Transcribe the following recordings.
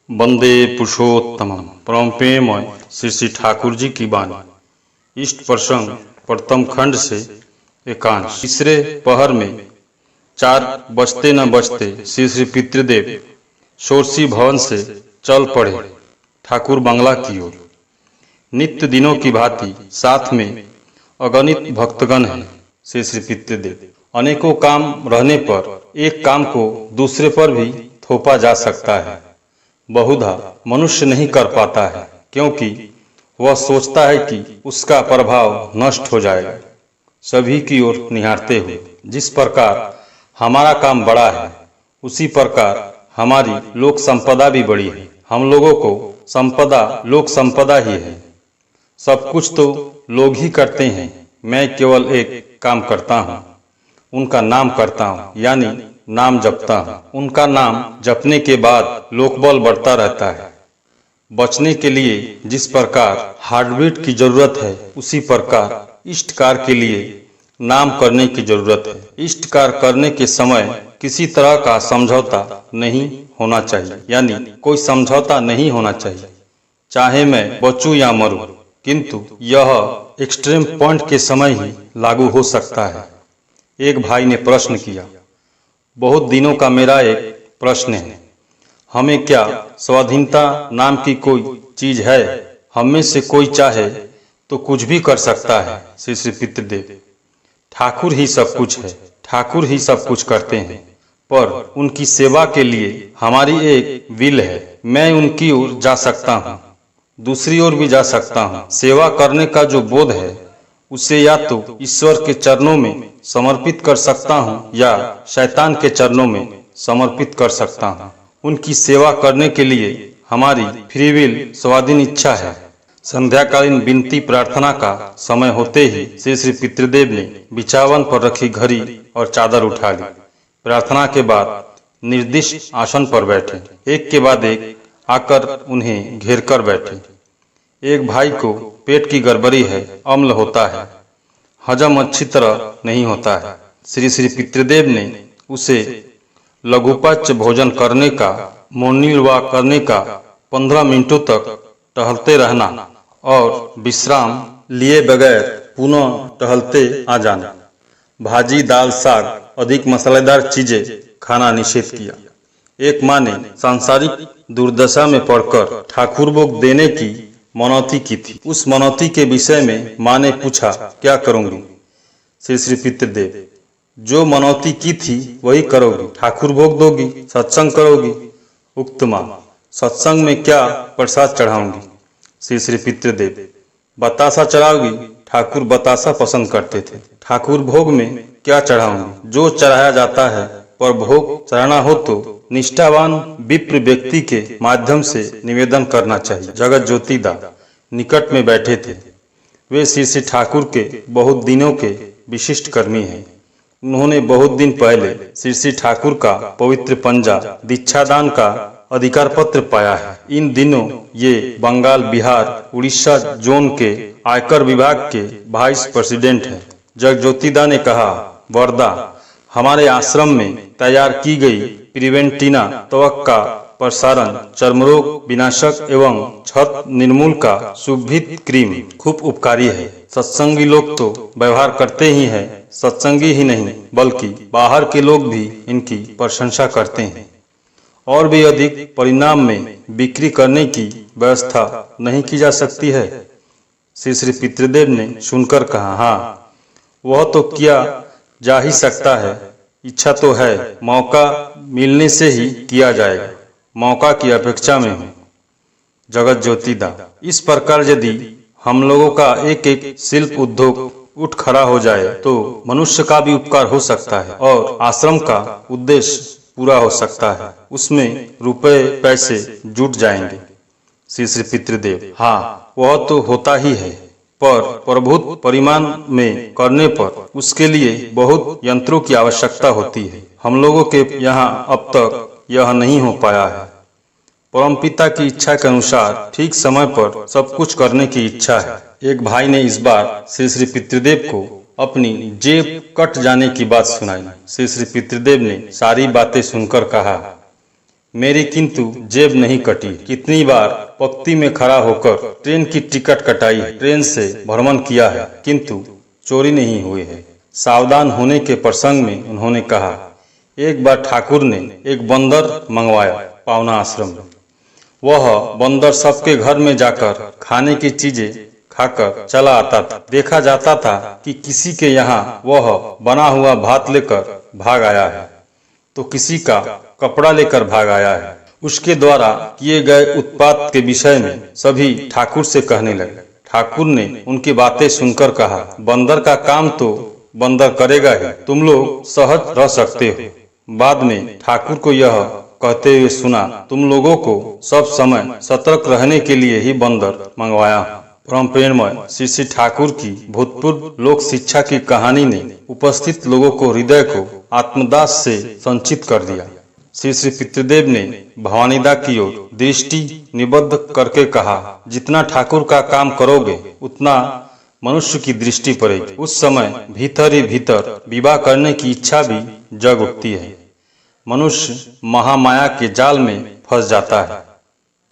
वंदे पुरुषोत्तमम। परम प्रेममय श्री श्री ठाकुर जी की वाणी। इष्ट प्रसंग प्रथम खंड से एकांश। तीसरे पहर में 4 बजते न बजते श्री श्री पितृदेव शोरसी भवन से चल पड़े ठाकुर बंगला की ओर। नित्य दिनों की भांति साथ में अगणित भक्तगण हैं। श्री श्री पितृदेव अनेकों काम रहने पर एक काम को दूसरे पर भी थोपा जा सकता है। बहुधा मनुष्य नहीं कर पाता है, क्योंकि वह सोचता है कि उसका प्रभाव नष्ट हो जाएगा। सभी की ओर निहारते हुए, जिस प्रकार हमारा काम बड़ा है, उसी प्रकार हमारी लोक संपदा भी बड़ी है। हम लोगों को संपदा लोक संपदा ही है। सब कुछ तो लोग ही करते हैं, मैं केवल एक काम करता हूँ, उनका नाम करता हूँ, यानी नाम जपता हूँ। उनका नाम जपने के बाद लोकबल बढ़ता रहता है। बचने के लिए जिस प्रकार हार्टबीट की जरूरत है, उसी प्रकार इष्टकार के लिए नाम करने की जरूरत है। इष्टकार करने के समय किसी तरह का समझौता नहीं होना चाहिए, यानी कोई समझौता नहीं होना चाहिए। चाहे मैं बचूं या मरूं, किंतु यह एक्सट्रीम पॉइंट के समय ही लागू हो सकता है। एक भाई ने प्रश्न किया, बहुत दिनों का मेरा एक प्रश्न है, हमें क्या स्वाधीनता नाम की कोई चीज है? हम में से कोई चाहे तो कुछ भी कर सकता है। श्री श्री पितृदेव ठाकुर ही सब कुछ है, ठाकुर ही सब कुछ करते हैं, पर उनकी सेवा के लिए हमारी एक विल है। मैं उनकी ओर जा सकता हूँ, दूसरी ओर भी जा सकता हूँ। सेवा करने का जो बोध है, उसे या तो ईश्वर के चरणों में समर्पित कर सकता हूँ या शैतान के चरणों में समर्पित कर सकता हूँ। उनकी सेवा करने के लिए हमारी फ्री विल स्वाधीन इच्छा है। संध्याकालीन विनती प्रार्थना का समय होते ही श्री श्री पितृदेव ने बिछावन पर रखी घड़ी और चादर उठा ली। प्रार्थना के बाद निर्दिष्ट आसन पर बैठे, एक के बाद एक आकर उन्हें घेर कर बैठे। एक भाई को पेट की गड़बड़ी है, अम्ल होता है, हजम अच्छी तरह नहीं होता है। श्री श्री पितृदेव ने उसे लघुपच भोजन करने का, मॉर्निंग वॉक करने का, 15 मिनटों तक टहलते रहना और विश्राम लिए बगैर पुनः टहलते आ जाना, भाजी दाल साग अधिक मसालेदार चीजें खाना निषेध किया। एक माँ ने सांसारिक दुर्दशा में पड़कर ठाकुर भोग देने की मनौती की थी। उस मनौती के विषय में माँ ने पूछा, क्या करूंगी? श्री श्री पितृदेव जो मनौती की थी वही करोगी, ठाकुर भोग दोगी, सत्संग करोगी। उक्त माँ सत्संग में क्या प्रसाद चढ़ाऊंगी? श्री श्री पितृदेव बतासा चढ़ाओगी, ठाकुर बतासा पसंद करते थे। ठाकुर भोग में क्या चढ़ाऊंगी? जो चढ़ाया जाता है, पर भोग चढ़ाना हो तो निष्ठावान विप्र व्यक्ति के माध्यम से निवेदन करना चाहिए। जगत ज्योति दा निकट में बैठे थे। वे श्री श्री ठाकुर के बहुत दिनों के विशिष्ट कर्मी हैं। उन्होंने बहुत दिन पहले श्री श्री ठाकुर का पवित्र पंजा दीक्षादान का अधिकार पत्र पाया है। इन दिनों ये बंगाल, बिहार, उड़ीसा जोन के आयकर विभाग के वाइस प्रेसिडेंट हैं। जगज्योतिदा ने कहा, वरदा हमारे आश्रम में तैयार की गई प्रिवेंटिना त्वक का प्रसारण, चर्मरोग विनाशक एवं छत निर्मूल का सुभित क्रीम खूब उपकारी है। सत्संगी लोग तो व्यवहार करते ही हैं, सत्संगी ही नहीं बल्कि बाहर के लोग भी इनकी प्रशंसा करते हैं। और भी अधिक परिणाम में बिक्री करने की व्यवस्था नहीं की जा सकती है? श्री श्री पितृदेव ने सुनकर कहा, हाँ, वह तो किया जा ही सकता है, इच्छा तो है, मौका मिलने से ही किया जाएगा, मौका की अपेक्षा में हूँ। जगत ज्योतिदा इस प्रकार यदि हम लोगों का एक एक शिल्प उद्योग उठ खड़ा हो जाए तो मनुष्य का भी उपकार हो सकता है और आश्रम का उद्देश्य पूरा हो सकता है। उसमें रुपए पैसे जुट जाएंगे। श्री श्री पितृदेव हाँ, वह तो होता ही है, पर प्रभुत परिमाण में करने पर उसके लिए बहुत यंत्रों की आवश्यकता होती है। हम लोगों के यहाँ अब तक यह नहीं हो पाया है। परमपिता की इच्छा के अनुसार ठीक समय पर सब कुछ करने की इच्छा है। एक भाई ने इस बार श्री श्री पितृदेव को अपनी जेब कट जाने की बात सुनाई। श्री श्री पितृदेव ने सारी बातें सुनकर कहा, मेरी किंतु जेब नहीं कटी। कितनी बार पंक्ति में खड़ा होकर ट्रेन की टिकट कटाई, ट्रेन से भ्रमण किया है, किंतु चोरी नहीं हुई है। सावधान होने के प्रसंग में उन्होंने कहा, एक बार ठाकुर ने एक बंदर मंगवाया पावना आश्रम में। वह बंदर सबके घर में जाकर खाने की चीजें खाकर चला आता था। देखा जाता था कि किसी के यहाँ वह बना हुआ भात लेकर भाग आया है तो किसी का कपड़ा लेकर भाग आया है। उसके द्वारा किए गए उत्पात के विषय में सभी ठाकुर से कहने लगे। ठाकुर ने उनकी बातें सुनकर कहा, बंदर का काम तो बंदर करेगा ही, तुम लोग सहज रह सकते हो। बाद में ठाकुर को यह कहते हुए सुना, तुम लोगों को सब समय सतर्क रहने के लिए ही बंदर मंगवाया। परम प्रेममय श्री श्री ठाकुर की भूतपूर्व लोक शिक्षा की कहानी ने उपस्थित लोगों को हृदय को आत्मदास से संचित कर दिया। श्री श्री पितृदेव ने भवानीदा की ओर दृष्टि निबद्ध करके कहा, जितना ठाकुर का काम करोगे उतना मनुष्य की दृष्टि पड़ेगी। उस समय भीतर ही भीतर विवाह करने की इच्छा भी जग उठती है। मनुष्य महामाया के जाल में फंस जाता है।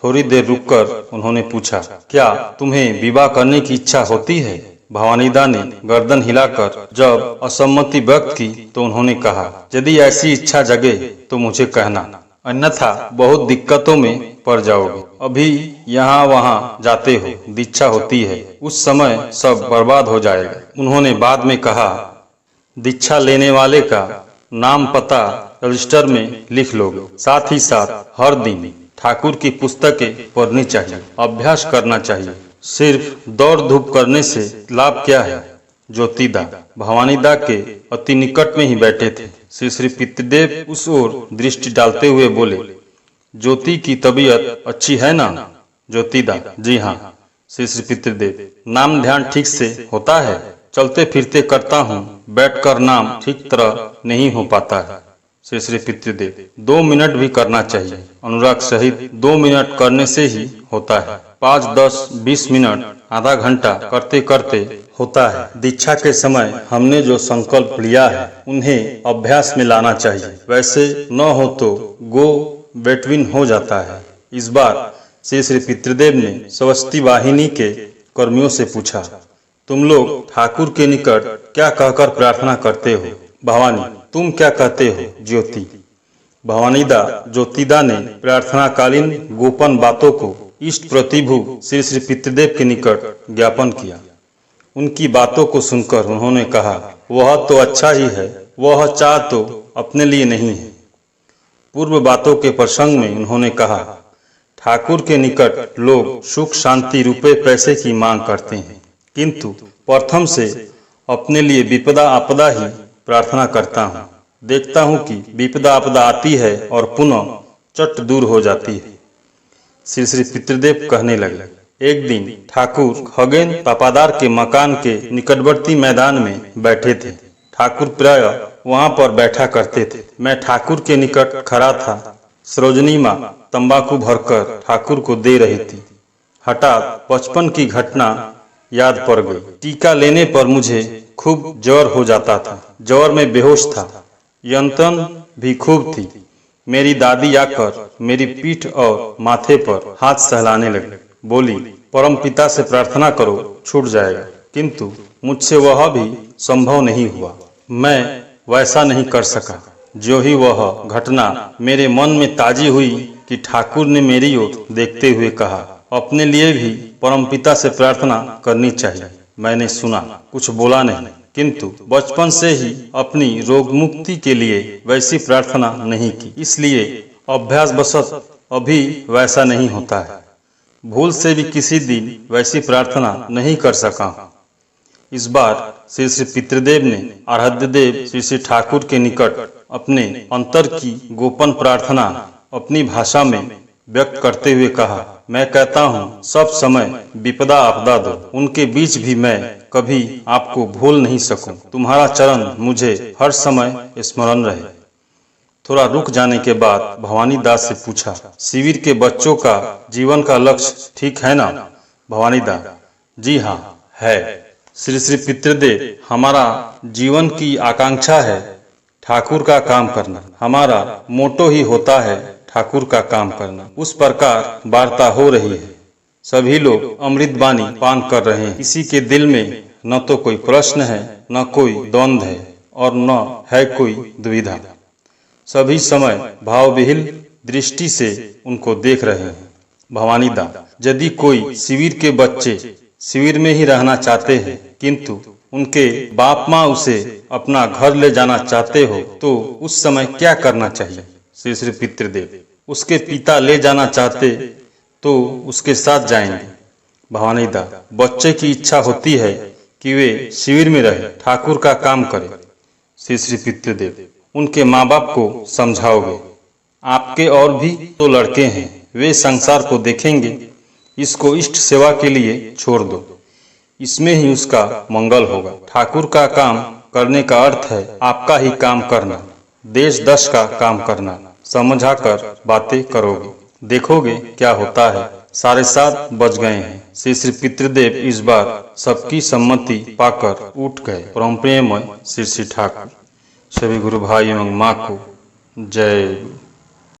थोड़ी देर रुककर उन्होंने पूछा, क्या तुम्हें विवाह करने की इच्छा होती है? भवानीदा ने गर्दन हिलाकर जब असम्मति व्यक्त की तो उन्होंने कहा, यदि ऐसी इच्छा जगे तो मुझे कहना, अन्यथा बहुत दिक्कतों में पड़ जाओगे। अभी यहाँ वहाँ जाते हो, दीक्षा होती है, उस समय सब बर्बाद हो जाएगा। उन्होंने बाद में कहा, दीक्षा लेने वाले का नाम पता रजिस्टर में लिख लोगे। साथ ही साथ हर दिन ठाकुर की पुस्तकें पढ़नी चाहिए, अभ्यास करना चाहिए। सिर्फ दौड़ धूप करने से लाभ क्या है? ज्योतिदा भवानीदा के अति निकट में ही बैठे थे। श्री श्री पितृदेव उस ओर दृष्टि डालते हुए बोले, ज्योति की तबीयत अच्छी है ना? ज्योतिदा, जी हाँ। श्री श्री पितृदेव, नाम ध्यान ठीक से होता है? चलते फिरते करता हूँ, बैठकर नाम ठीक तरह नहीं हो पाता है। श्री श्री पितृदेव, 2 मिनट भी करना चाहिए। अनुराग सहित 2 मिनट करने से ही होता है। 5, 10, 20 मिनट, आधा घंटा करते करते होता है। दीक्षा के समय हमने जो संकल्प लिया है उन्हें अभ्यास में लाना चाहिए। वैसे न हो तो गो बेटवीन हो जाता है। इस बार श्री श्री पितृदेव ने स्वस्ति वाहिनी के कर्मियों से पूछा, तुम लोग ठाकुर के निकट क्या कहकर प्रार्थना करते हो? भवानी, तुम क्या कहते हो? ज्योति भवानीदा ज्योतिदा ने प्रार्थनाकालीन गोपन बातों को इष्ट प्रतिभु श्री श्री पितृदेव के निकट ज्ञापन किया। उनकी बातों को सुनकर उन्होंने कहा, वह तो अच्छा ही है, वह चाह तो अपने लिए नहीं है। पूर्व बातों के प्रसंग में उन्होंने कहा, ठाकुर के निकट लोग सुख शांति रुपए पैसे की मांग करते हैं, किंतु प्रथम से अपने लिए विपदा आपदा ही प्रार्थना करता हूँ। देखता हूँ कि विपदा आपदा आती है और पुनः चट दूर हो जाती है। श्री श्री पितृदेव कहने लगे, एक दिन ठाकुर खगेन पापादार के मकान के निकटवर्ती मैदान में बैठे थे। ठाकुर प्राय वहां पर बैठा करते थे। मैं ठाकुर के निकट खड़ा था। सरोजनी माँ तंबाकू भरकर ठाकुर को दे रही थी। हठात बचपन की घटना याद पड़ गई। टीका लेने पर मुझे खूब ज्वर हो जाता था। ज्वर में बेहोश था। यंत्रण भी खूब थी। मेरी दादी आकर मेरी पीठ और माथे पर हाथ सहलाने लगी। बोली, परम पिता से प्रार्थना करो, छूट जाएगा। किंतु मुझसे वह भी संभव नहीं हुआ। मैं वैसा नहीं कर सका। जो ही वह घटना मेरे मन में ताजी हुई कि ठाकुर ने मेरी ओर देखते हुए कहा, अपने लिए भी परमपिता से प्रार्थना करनी चाहिए। मैंने सुना, कुछ बोला नहीं, किंतु बचपन से ही अपनी रोग मुक्ति के लिए वैसी प्रार्थना नहीं की, इसलिए अभ्यास बशत अभी वैसा नहीं होता है। भूल से भी किसी दिन वैसी प्रार्थना नहीं कर सका। इस बार श्री श्री पितृदेव ने आराध्य देव श्री श्री ठाकुर के निकट अपने अंतर की गोपन प्रार्थना अपनी भाषा में व्यक्त करते हुए कहा, मैं कहता हूँ सब समय विपदा आपदा दो, उनके बीच भी मैं कभी आपको भूल नहीं सकूं। तुम्हारा चरण मुझे हर समय स्मरण रहे। थोड़ा रुक जाने के बाद भवानी दास से पूछा, शिविर के बच्चों का जीवन का लक्ष्य ठीक है ना? भवानी दास, जी हाँ है। श्री श्री पितृदेव, हमारा जीवन की आकांक्षा है ठाकुर का काम करना। हमारा मोटो ही होता है ठाकुर का काम करना। उस प्रकार वार्ता हो रही है, सभी लोग अमृत बानी पान कर रहे हैं। किसी के दिल में न तो कोई प्रश्न है, न कोई द्वंद्व है और न है कोई दुविधा। सभी समय भावविहीन दृष्टि से उनको देख रहे हैं। भवानी दा, यदि कोई शिविर के बच्चे शिविर में ही रहना चाहते हैं किंतु उनके बाप माँ उसे अपना घर ले जाना चाहते हो तो उस समय क्या करना चाहिए? श्री श्री पितृदेव, उसके पिता ले जाना चाहते तो उसके साथ जाएंगे। भवानी दा, बच्चे की इच्छा होती है कि वे शिविर में रहे, ठाकुर का काम करे। श्री श्री पितृदेव, उनके माँ बाप को समझाओगे। आपके और भी तो लड़के हैं, वे संसार को देखेंगे। इसको इष्ट सेवा के लिए छोड़ दो, इसमें ही उसका मंगल होगा। ठाकुर का काम करने का अर्थ है आपका ही काम करना, देश दश का काम करना। समझाकर बातें करोगे, देखोगे क्या होता है। 7:30 बज गए हैं। श्री श्री पितृदेव इस बार सबकी सम्मति पाकर उठ गए। परम प्रेममय श्री श्री ठाकुर। सभी गुरु भाई एवं माँ को जय गुरु।